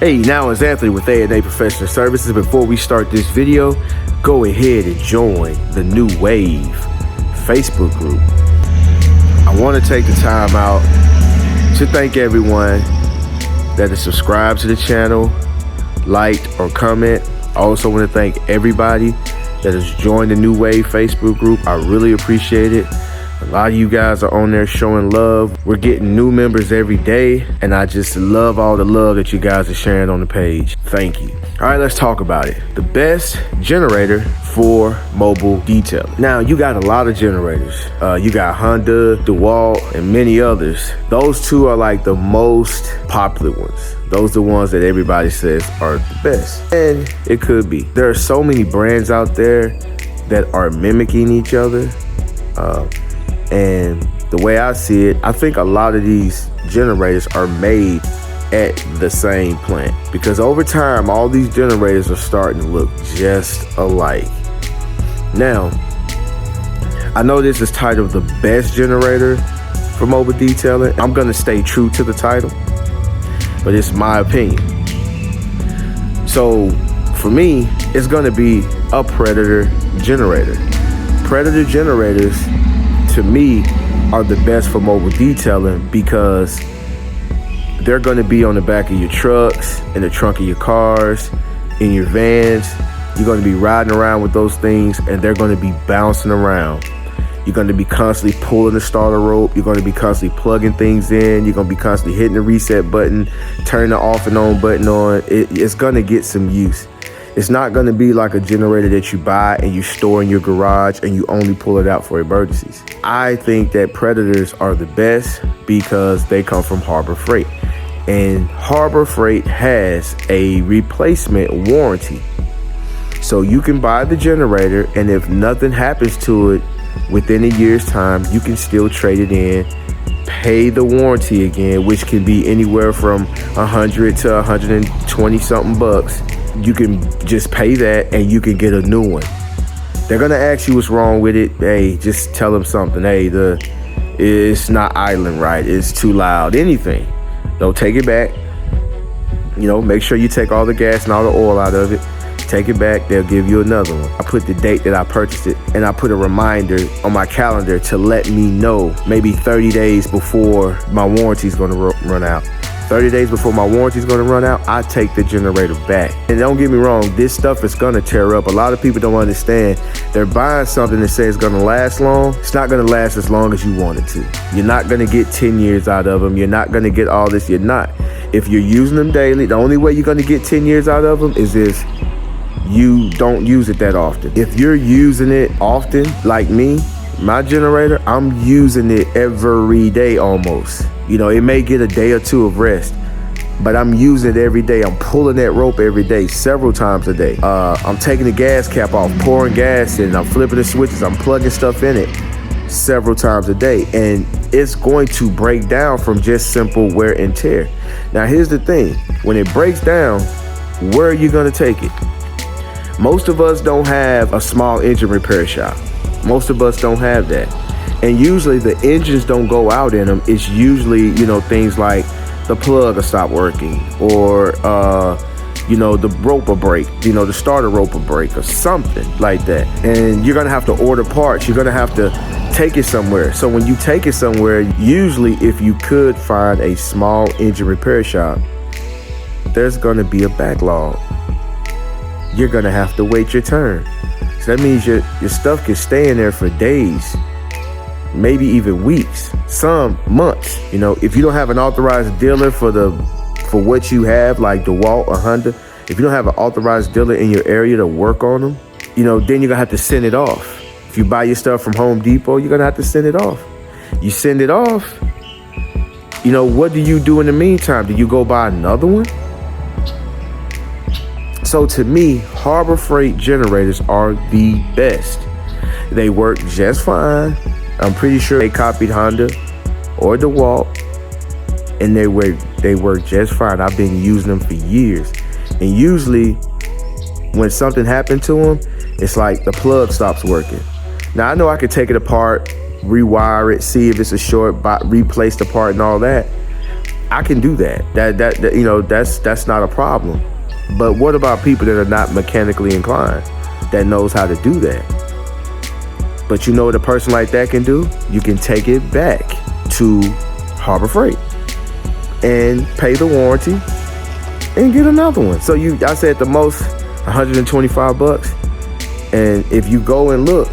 Hey, now it's Anthony with A&A Professional Services. Before we start this video, go ahead and join the New Wave Facebook group. I want to take the time out to thank everyone that has subscribed to the channel, liked or comment. I also want to thank everybody that has joined the New Wave Facebook group. I really appreciate it. A lot of you guys are on there showing love. We're getting new members every day, and I just love all the love that you guys are sharing on the page. Thank you. All right, let's talk about it. The best generator for mobile detailing. Now, you got a lot of generators. You got Honda, DeWalt, and many others. Those two are like the most popular ones. Those are the ones that everybody says are the best. And it could be. There are so many brands out there that are mimicking each other. And the way I see it, I think a lot of these generators are made at the same plant, because over time, all these generators are starting to look just alike. Now, I know this is titled the best generator for mobile detailing. I'm gonna stay true to the title, but it's my opinion. So for me, it's gonna be a Predator generator. Predator generators, to me, are the best for mobile detailing because they're going to be on the back of your trucks, in the trunk of your cars, in your vans. You're going to be riding around with those things, and they're going to be bouncing around. You're going to be constantly pulling the starter rope. You're going to be constantly plugging things in. You're going to be constantly hitting the reset button, turning the off and on button on. It's going to get some use. It's not going to be like a generator that you buy and you store in your garage and you only pull it out for emergencies. I think that Predators are the best because they come from Harbor Freight. And Harbor Freight has a replacement warranty. So you can buy the generator, and if nothing happens to it within a year's time, you can still trade it in, pay the warranty again, which can be anywhere from $100 to $120 something bucks. You can just pay that and you can get a new one. They're gonna ask you what's wrong with it. Hey, just tell them something. Hey, it's not idling right. It's too loud. Anything. Don't take it back. You know, make sure you take all the gas and all the oil out of it. Take it back. They'll give you another one. I put the date that I purchased it, and I put a reminder on my calendar to let me know maybe 30 days before my warranty is gonna run out. 30 days before my warranty is going to run out, I take the generator back. And don't get me wrong, this stuff is going to tear up. A lot of people don't understand. They're buying something that says it's going to last long. It's not going to last as long as you want it to. You're not going to get 10 years out of them. You're not going to get all this. You're not. If you're using them daily, the only way you're going to get 10 years out of them is if you don't use it that often. If you're using it often, like me, my generator, I'm using it every day almost. You know, it may get a day or two of rest, but I'm using it every day. I'm pulling that rope every day, several times a day. I'm taking the gas cap off, pouring gas in, I'm flipping the switches, I'm plugging stuff in it several times a day. And it's going to break down from just simple wear and tear. Now, here's the thing. When it breaks down, where are you going to take it? Most of us don't have a small engine repair shop. Most of us don't have that. And usually the engines don't go out in them. It's usually, you know, things like the plug will stop working, or, you know, the rope will break, you know, the starter rope will break or something like that. And you're going to have to order parts. You're going to have to take it somewhere. So when you take it somewhere, usually if you could find a small engine repair shop, there's going to be a backlog. You're going to have to wait your turn. So that means your stuff can stay in there for days, maybe even weeks, some months. You know, if you don't have an authorized dealer for what you have, like DeWalt or Honda, if you don't have an authorized dealer in your area to work on them, you know, then you're gonna have to send it off. If you buy your stuff from Home Depot, you're gonna have to send it off. You send it off, you know, what do you do in the meantime? Do you go buy another one? So to me, Harbor Freight generators are the best. They work just fine. I'm pretty sure they copied Honda or DeWalt, and they work just fine. I've been using them for years. And usually when something happened to them, it's like the plug stops working. Now, I know I could take it apart, rewire it, see if it's a short, replace the part and all that. I can do that. That's not a problem. But what about people that are not mechanically inclined, that knows how to do that? But you know what a person like that can do? You can take it back to Harbor Freight and pay the warranty and get another one. So I said the most $125. And if you go and look,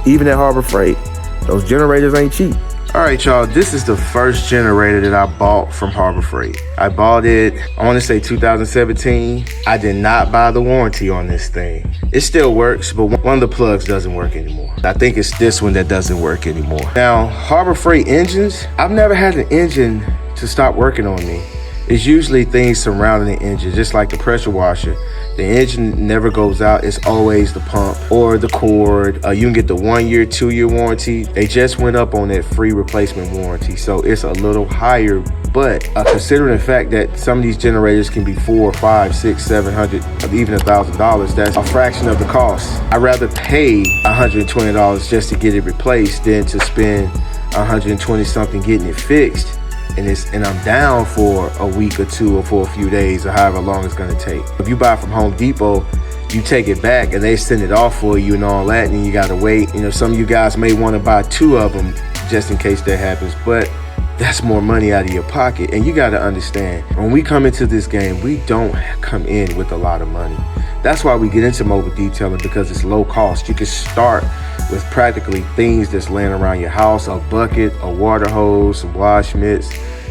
even at Harbor Freight, those generators ain't cheap. All right, y'all, this is the first generator that I bought from Harbor Freight. I bought it, I want to say 2017. I did not buy the warranty on this thing. It still works, but one of the plugs doesn't work anymore. I think it's this one that doesn't work anymore. Now, Harbor Freight engines, I've never had an engine to stop working on me. It's usually things surrounding the engine, just like the pressure washer. The engine never goes out. It's always the pump or the cord. You can get the 1 year, 2 year warranty. They just went up on that free replacement warranty. So it's a little higher, but considering the fact that some of these generators can be $400, $500, $600, $700, even $1,000, that's a fraction of the cost. I'd rather pay $120 just to get it replaced than to spend $120 something getting it fixed. And I'm down for a week or two or for a few days or however long it's gonna take. If you buy from Home Depot, you take it back and they send it off for you and all that, and you gotta wait. Some of you guys may wanna buy 2 of them just in case that happens, but that's more money out of your pocket. And you gotta understand, when we come into this game, we don't come in with a lot of money. That's why we get into mobile detailing, because it's low cost. You can start with practically things that's laying around your house: a bucket, a water hose, some wash mitts,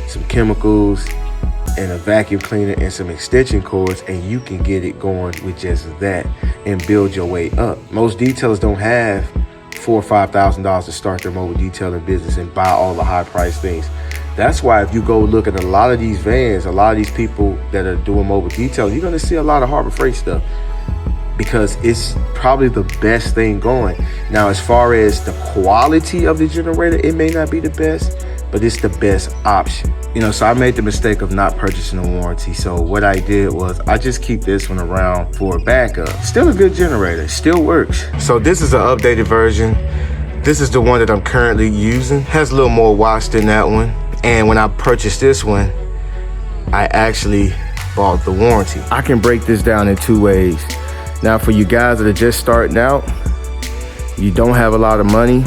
some chemicals, and a vacuum cleaner and some extension cords, and you can get it going with just that and build your way up. Most detailers don't have $4,000 or $5,000 to start their mobile detailing business and buy all the high priced things. That's why if you go look at a lot of these vans, a lot of these people that are doing mobile detailing, you're gonna see a lot of Harbor Freight stuff, because it's probably the best thing going. Now, as far as the quality of the generator, it may not be the best, but it's the best option. So I made the mistake of not purchasing a warranty. So what I did was I just keep this one around for a backup. Still a good generator, still works. So this is an updated version. This is the one that I'm currently using. Has a little more watts than that one. And when I purchased this one, I actually bought the warranty. I can break this down in 2 ways. Now, for you guys that are just starting out, you don't have a lot of money,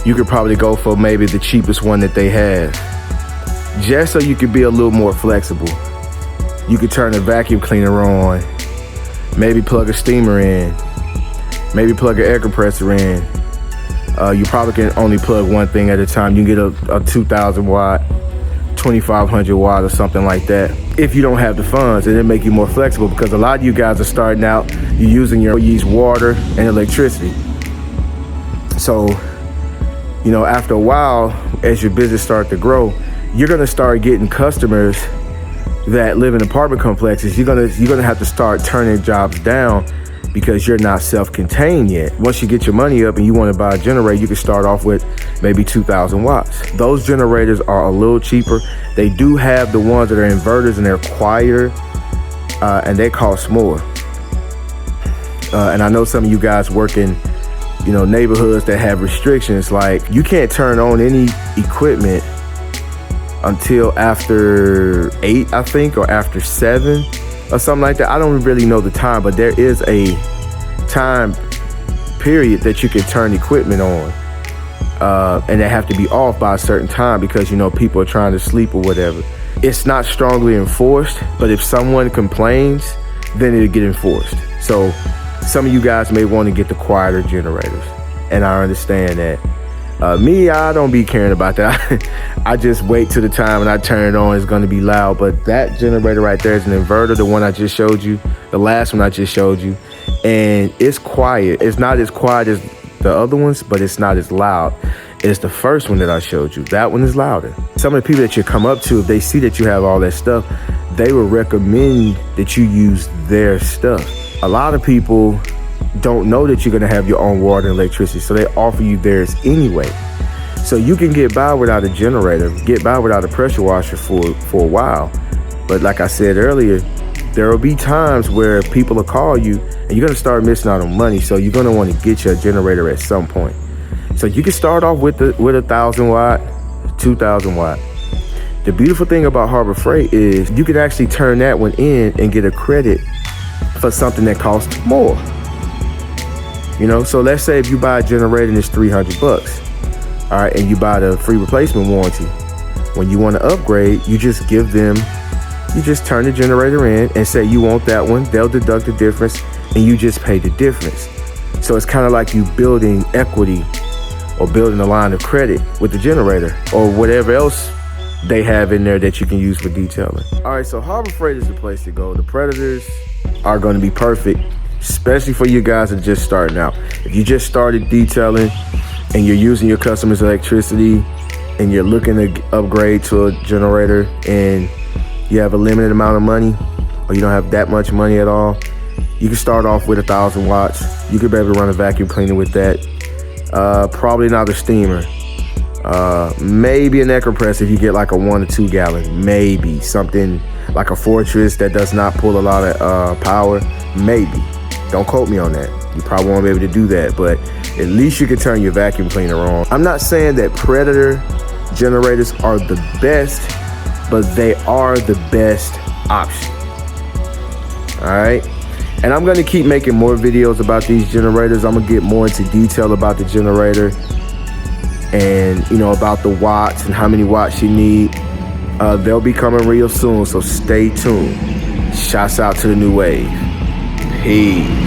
you could probably go for maybe the cheapest one that they have, just so you could be a little more flexible. You could turn the vacuum cleaner on, maybe plug a steamer in, maybe plug an air compressor in. You probably can only plug one thing at a time. You can get a 2,000 watt, 2,500 watt or something like that. If you don't have the funds, and it make you more flexible, because a lot of you guys are starting out, you're using water and electricity. So, after a while, as your business starts to grow, you're gonna start getting customers that live in apartment complexes. You're gonna have to start turning jobs down because you're not self-contained yet. Once you get your money up and you want to buy a generator, you can start off with maybe 2,000 watts. Those generators are a little cheaper. They do have the ones that are inverters, and they're quieter, and they cost more. And I know some of you guys work in neighborhoods that have restrictions, like you can't turn on any equipment until after 8, I think, or after 7 or something like that. I don't really know the time, but there is a time period that you can turn equipment on, and they have to be off by a certain time because people are trying to sleep or whatever. It's not strongly enforced, but if someone complains, then it'll get enforced. So some of you guys may want to get the quieter generators, and I understand that. Me, I don't be caring about that. I just wait till the time when I turn it on, it's going to be loud. But that generator right there is an inverter, the one I just showed you, the last one I just showed you. And it's quiet. It's not as quiet as the other ones, but it's not as loud as the first one that I showed you. That one is louder. Some of the people that you come up to, if they see that you have all that stuff, they will recommend that you use their stuff. A lot of people don't know that you're going to have your own water and electricity, so they offer you theirs anyway. So you can get by without a generator, get by without a pressure washer for a while. But like I said earlier, there will be times where people will call you and you're going to start missing out on money. So you're going to want to get your generator at some point. So you can start off with 1,000 watt, 2,000 watt. The beautiful thing about Harbor Freight is you could actually turn that one in and get a credit for something that costs more. You know, so let's say if you buy a generator and it's $300, all right, and you buy the free replacement warranty. When you want to upgrade, you just give them, you just turn the generator in and say you want that one. They'll deduct the difference and you just pay the difference. So it's kind of like you building equity or building a line of credit with the generator or whatever else they have in there that you can use for detailing. All right, so Harbor Freight is the place to go. The Predators are going to be perfect, especially for you guys that are just starting out. If you just started detailing and you're using your customer's electricity and you're looking to upgrade to a generator and you have a limited amount of money or you don't have that much money at all, you can start off with 1,000 watts. You could be able to run a vacuum cleaner with that. Probably not a steamer. Maybe an air compressor if you get like a 1 or 2 gallon. Maybe something like a Fortress that does not pull a lot of power. Maybe. Don't quote me on that. You probably won't be able to do that, but at least you can turn your vacuum cleaner on. I'm not saying that Predator generators are the best, but they are the best option. All right. And I'm going to keep making more videos about these generators. I'm going to get more into detail about the generator and, you know, about the watts and how many watts you need. They'll be coming real soon, so stay tuned. Shouts out to the new wave. Peace.